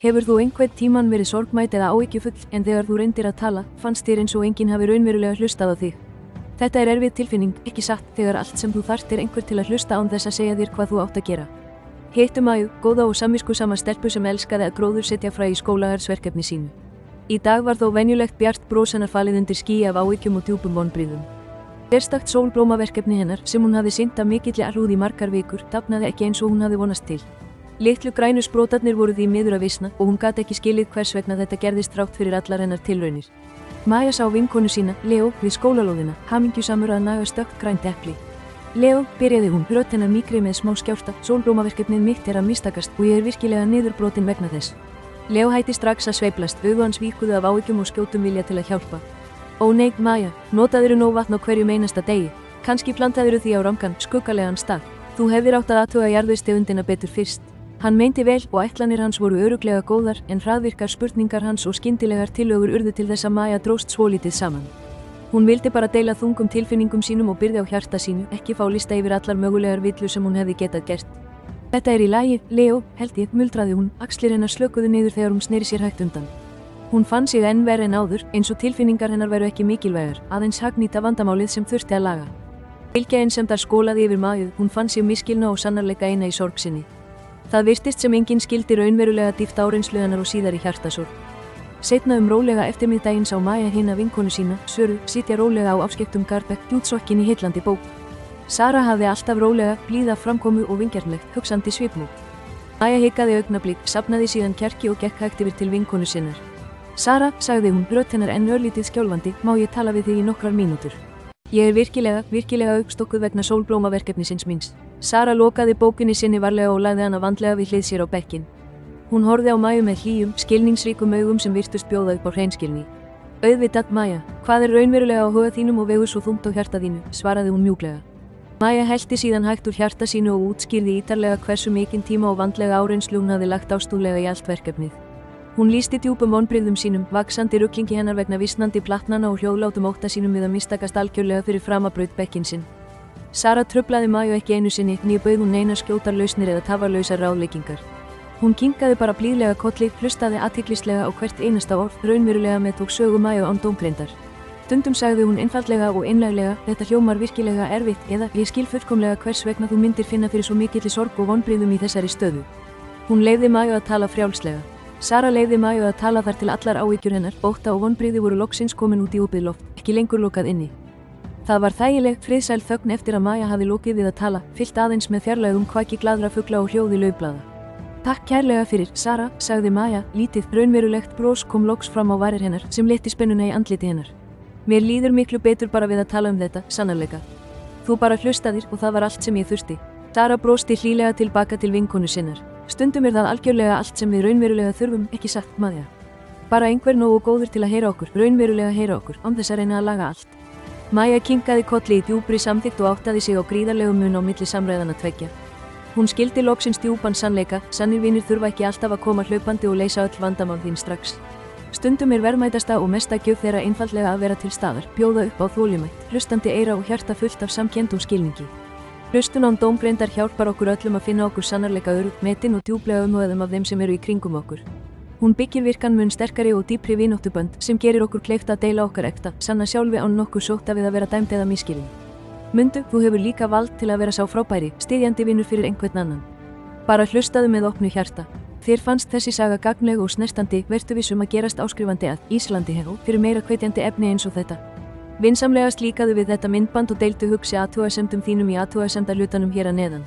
Hefur þú einhvern tímann verið sorgmædd eða áhyggjufull en þegar þú reyndir að tala, fannst þér eins og enginn hafi raunverulega hlustað á þig? Þetta er erfið tilfinning, ekki satt, þegar allt sem þú þarft er einhver til að hlusta án þess að segja þér hvað þú átt að gera. Hittu Maju, góða og samviskusama stelpu sem elskaði að gróðursetja fræ í skólaverksverkefni sínu. Í dag var þó venjulegt bjart bros hennar falið undir skýi af áhyggjum og djúpum vonbrigðum. Sérstakt sólblómaverkefni hennar, sem hún hafði sinnt af mikilli alúð í margar vikur, dafnaði ekki eins og hún hafði vonast til. Litlu grænu sprótarnir voru því miður að visna og hún gat ekki skilið hvers vegna þetta gerðist þrátt fyrir allar hennar tilraunir. Maja sá vinkonu sína, Leo, við skólalóðina, hamingjusamur að naga stökkt grænt epli. Leo, byrjaði hún, rödd hennar mýkri með smá skjálfta, sólblómaverkefnið mitt er að mistakast og ég er virkilega niðurbrotin vegna þess. Leo hætti strax að sveiflast, augu hans víkuðu af áhyggjum og skjótum vilja til að hjálpa. Ó nei, Maja, notaðirðu nóg vatn á hverjum einasta degi, kannski plantaðirðu því á rangan, skuggalegan stað. Þú hefðir átt að athuga jarðvegstegundina betur fyrst. Hann meinti vel og ætlanir hans voru örugglega góðar en hraðvirkar spurningar hans og skyndilegar tillögur urðu til þess að Maja dróst svolítið saman. Hún vildi bara deila þungum tilfinningum sínum og byrði á hjarta sínu, ekki fá lista yfir allar mögulegar villur sem hún hefði getað gert. Þetta er í lagi, Leo, held ég, muldraði hún, axlir hennar slökuðu niður þegar hún sneri sér hægt undan. Hún fann sig enn verr en áður, eins og tilfinningar hennar væru ekki mikilvægar, aðeins hagnýta vandamálið sem þurfti að laga. Bylgja einsemdar skólaði yfir Maju, hún fann sig miskilna og sannarleika eina í sorg sinni. Það virtist sem enginn skildi raunverulega dýpt áreynslu hennar og síðar í hjartasorg. Seinna rólega eftirmiðdaginn sá Maja hina vinkonu sína, Söru, sitja rólega á afskekktum garbekk, djútsokkin í heillandi bók. Sara hafði alltaf rólega, blíða framkomu og vingjarnlegt, hugsandi svipmót. Maja hikaði augnablik, safnaði síðan kjarki og gekk hægt yfir til vinkonu sinnar. Sara, sagði hún, rödd hennar enn örlítið skjálfandi, má ég tala við þig í nokkrar mínútur. Ég er virkilega uppstokkuð vegna sólblómaverkefnisins míns. Sara lokaði bókinni sinni varlega og lagði hana vandlega við hlið sér á bekkinn. Hún horfði á Maju með hlýjum, skilningsríkum augum sem virtust bjóða upp á hreinskilni. Auðvitað, Maja, hvað er raunverulega á huga þínum og vegur svo þungt á hjarta þínu, svaraði hún mjúklega. Maja hellti síðan hægt úr hjarta sínu og útskýrði ítarlega hversu mikinn tíma og vandlega áreynslu hún hafði lagt ástúðlega í allt verkefnið. Hún lýsti djúpum vonbrigðum sínum, vaxandi ruglingi hennar vegna visnandi platnana og hljóðlátum ótta sínum við að mistakast algjörlega fyrir framabraut bekkinn sinn. Sara truflaði Maju ekki einu sinni, né bauð hún neinar skjótar lausnir eða tafarlausar ráðleikingar. Hún kinkaði bara blíðlega kolli, hlustaði athyglislega á hvert einasta orð, raunverulega með tók sögu Maju án dómgreindar. Stundum sagði hún einfaldlega og einlæglega, þetta hljómar virkilega erfitt, eða ég skil fullkomlega hvers vegna þú myndir finna fyrir svo mikilli sorg og vonbrigðum í þessari stöðu. Hún leyfði Maju að tala frjálslega. Sara leyfði Maju að tala þar til allar áhyggjur hennar, ótta og vonbrigði voru loksins komin út í opið loft, ekki lengur lokað inni. Það var þægileg, friðsæl þögn eftir að Maja hafði lokið við að tala, fyllt aðeins með fjarlægum kvaki glaðra fugla og hljóði laufblaða. Takk kærlega fyrir, Sara, sagði Maja, lítið, raunverulegt bros kom loks fram á varir hennar sem létti spennuna í andliti hennar. Mér líður miklu betur bara við að tala um þetta, sannarleika. Þú bara hlustaðir og það var allt sem ég þurfti. Sara brosti hlýlega tilbaka til vinkonu sinnar. Stundum er það algjörlega allt sem við raunverulega þurfum, ekki satt, Maja. Bara einhver nógu góður til að heyra okkur, raunverulega heyra okkur, án þess að reyna að laga allt. Maja kinkaði kolli í djúpri samþykkt og áttaði sig á gríðarlegum mun á milli samræðana tveggja. Hún skildi loksins djúpan sannleika, sannir vinir þurfa ekki alltaf að koma hlaupandi og leysa öll vandamál þín strax. Stundum er verðmætasta og mesta gjöf þeirra einfaldlega að vera til staðar, bjóða upp á þolinmætt, hlustandi eyra og hjarta fullt af samkennd og skilningi. Hlustun án dómgreindar hjálpar okkur öllum að finna okkur sannarleika öruggt metin og djúplega umhugðum af þeim sem eru í kringum okkur. Hún byggir virkan mun sterkari og dýpri vináttubönd sem gerir okkur kleift að deila okkar ekta, sanna sjálfi án nokkuð sótta við að vera dæmd eða misskilin. Mundu, þú hefur líka vald til að vera sá frábæri, styðjandi vinur fyrir einhvern annan. Bara hlustaðu með opnu hjarta. Þér fannst þessi saga gagnleg og snertandi, vertu vissum að gerast áskrifandi að Íslandi hefur fyrir meira hvetjandi efni eins og þetta. Vinsamlegast líkaðu við þetta myndband og deildu hugsi athugasemdum þínum í athugasemdarhlutanum hér að neðan.